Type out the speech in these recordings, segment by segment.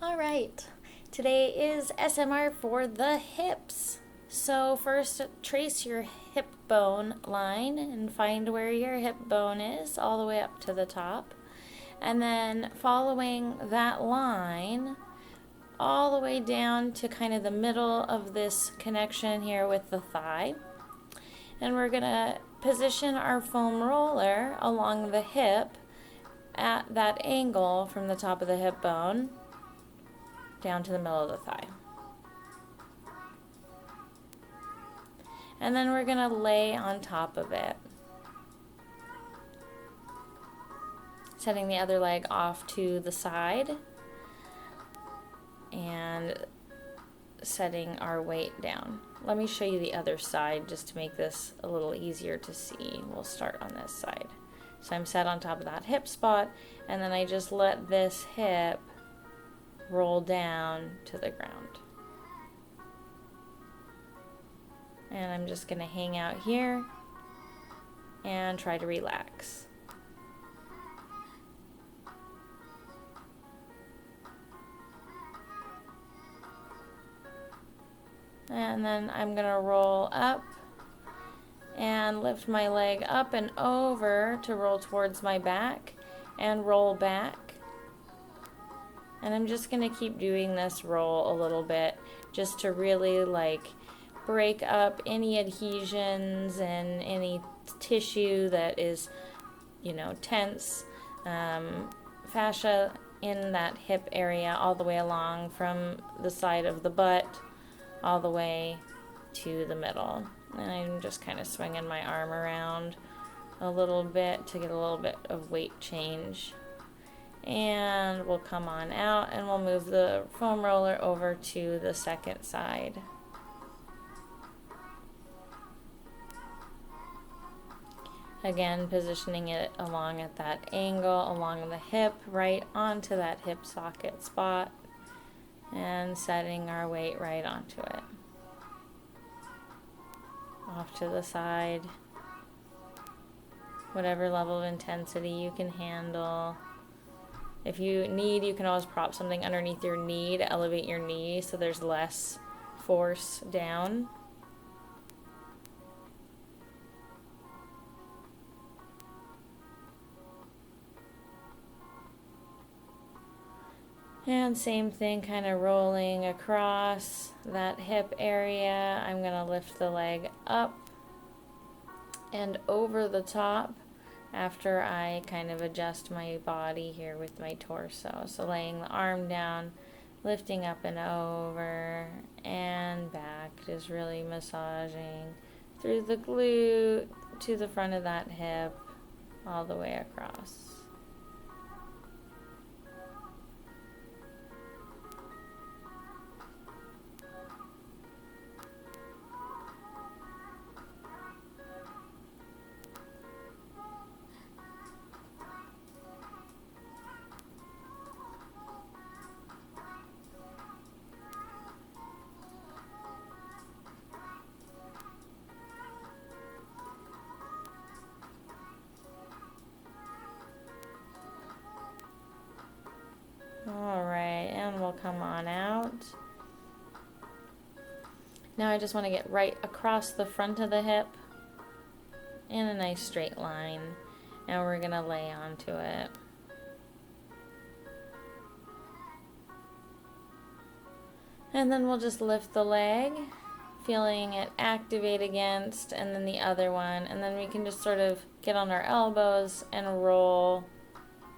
All right, today is SMR for the hips. So first trace your hip bone line and find where your hip bone is all the way up to the top. And then following that line all the way down to kind of the middle of this connection here with the thigh. And we're gonna position our foam roller along the hip at that angle from the top of the hip bone down to the middle of the thigh. And then we're going to lay on top of it, setting the other leg off to the side and setting our weight down. Let me show you the other side just to make this a little easier to see. We'll start on this side. So I'm set on top of that hip spot, and then I just let this hip roll down to the ground. And I'm just going to hang out here and try to relax. And then I'm going to roll up and lift my leg up and over to roll towards my back and roll back. And I'm just going to keep doing this roll a little bit just to really break up any adhesions and any tissue that is, tense. Fascia in that hip area all the way along from the side of the butt all the way to the middle. And I'm just kind of swinging my arm around a little bit to get a little bit of weight change. And we'll come on out and we'll move the foam roller over to the second side. Again, positioning it along at that angle, along the hip, right onto that hip socket spot, and setting our weight right onto it. Off to the side. Whatever level of intensity you can handle. If you need, you can always prop something underneath your knee to elevate your knee so there's less force down. And same thing, kind of rolling across that hip area. I'm going to lift the leg up and over the top after I kind of adjust my body here with my torso. So laying the arm down, lifting up and over and back, just really massaging through the glute to the front of that hip, all the way across. Alright, and we'll come on out. Now I just want to get right across the front of the hip in a nice straight line, and we're going to lay onto it. And then we'll just lift the leg, feeling it activate against, and then the other one, and then we can just sort of get on our elbows and roll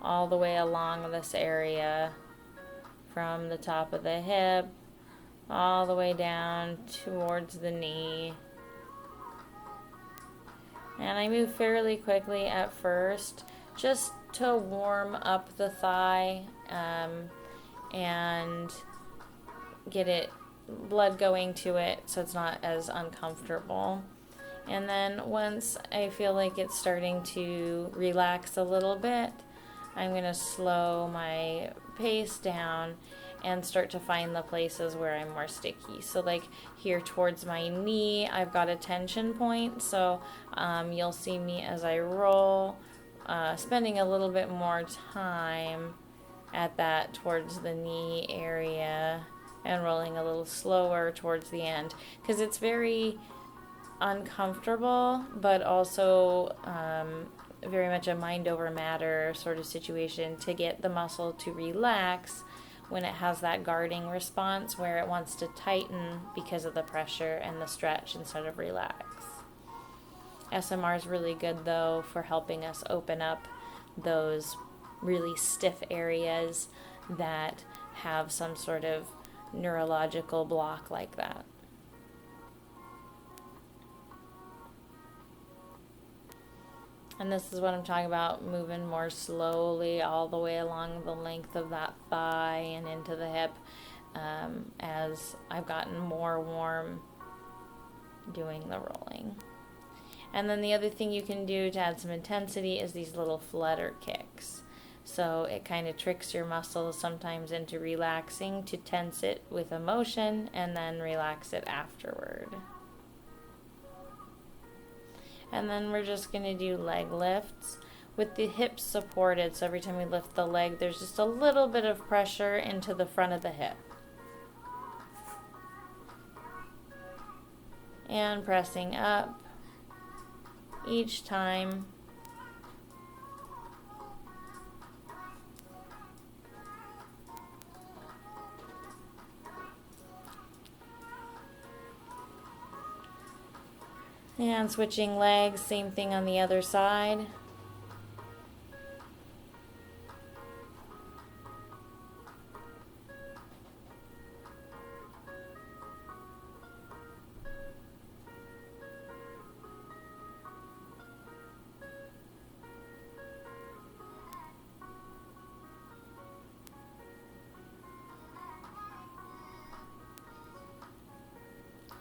all the way along this area from the top of the hip all the way down towards the knee. And I move fairly quickly at first just to warm up the thigh and get it blood going to it so it's not as uncomfortable. And then once I feel like it's starting to relax a little bit, I'm going to slow my pace down and start to find the places where I'm more sticky. So like here towards my knee, I've got a tension point. So you'll see me as I roll, spending a little bit more time at that towards the knee area and rolling a little slower towards the end, because it's very uncomfortable, but also very much a mind over matter sort of situation to get the muscle to relax when it has that guarding response where it wants to tighten because of the pressure and the stretch instead of relax. SMR is really good though for helping us open up those really stiff areas that have some sort of neurological block like that. And this is what I'm talking about, moving more slowly all the way along the length of that thigh and into the hip as I've gotten more warm doing the rolling. And then the other thing you can do to add some intensity is these little flutter kicks. So it kind of tricks your muscles sometimes into relaxing to tense it with a motion and then relax it afterward. And then we're just going to do leg lifts with the hips supported. So every time we lift the leg, there's just a little bit of pressure into the front of the hip. And pressing up each time. And switching legs, same thing on the other side.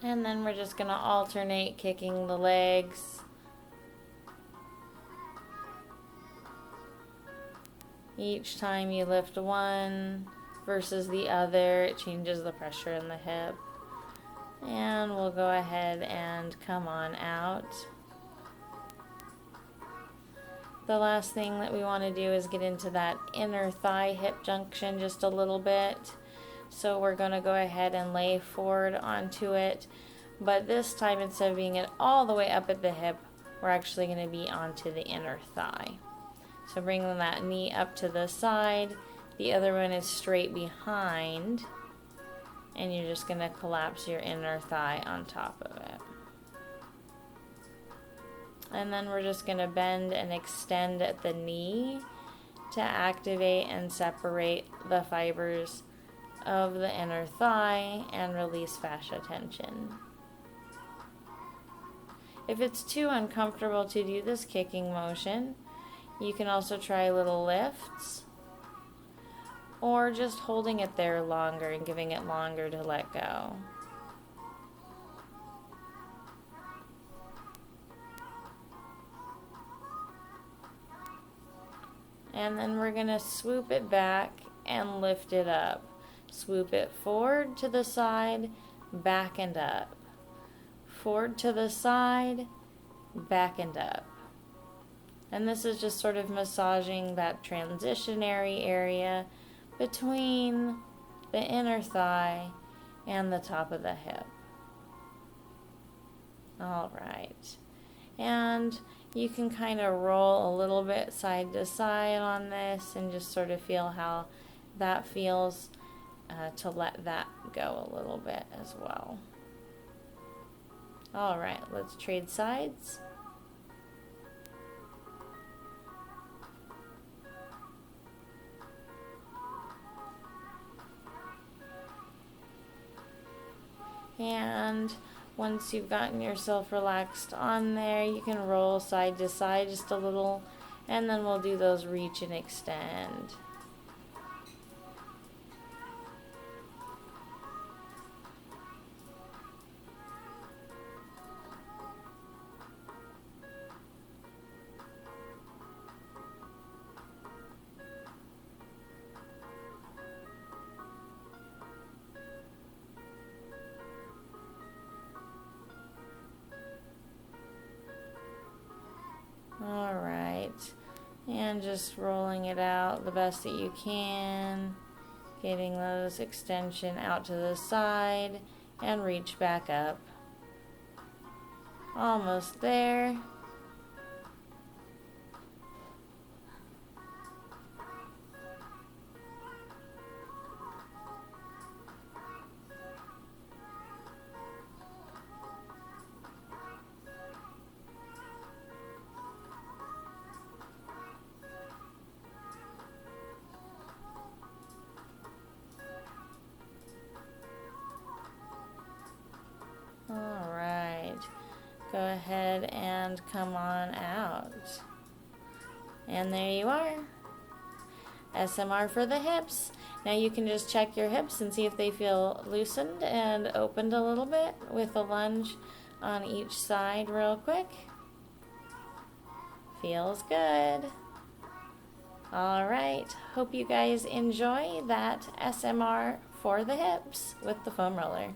And then we're just going to alternate kicking the legs. Each time you lift one versus the other, it changes the pressure in the hip. And we'll go ahead and come on out. The last thing that we want to do is get into that inner thigh hip junction just a little bit. So we're going to go ahead and lay forward onto it. But this time, instead of being it all the way up at the hip, we're actually going to be onto the inner thigh. So bringing that knee up to the side. The other one is straight behind. And you're just going to collapse your inner thigh on top of it. And then we're just going to bend and extend at the knee to activate and separate the fibers of the inner thigh and release fascia tension. If it's too uncomfortable to do this kicking motion, you can also try little lifts or just holding it there longer and giving it longer to let go. And then we're going to swoop it back and lift it up. Swoop it forward to the side, back and up. Forward to the side, back and up. And this is just sort of massaging that transitionary area between the inner thigh and the top of the hip. All right. And you can kind of roll a little bit side to side on this and just sort of feel how that feels to let that go a little bit as well. All right, let's trade sides. And once you've gotten yourself relaxed on there, you can roll side to side just a little, and then we'll do those reach and extend. All right, And just rolling it out the best that you can, getting those extension out to the side and reach back up. Almost there. All right, go ahead and come on out. And there you are. SMR for the hips. Now you can just check your hips and see if they feel loosened and opened a little bit with a lunge on each side real quick. Feels good. All right, hope you guys enjoy that SMR for the hips with the foam roller.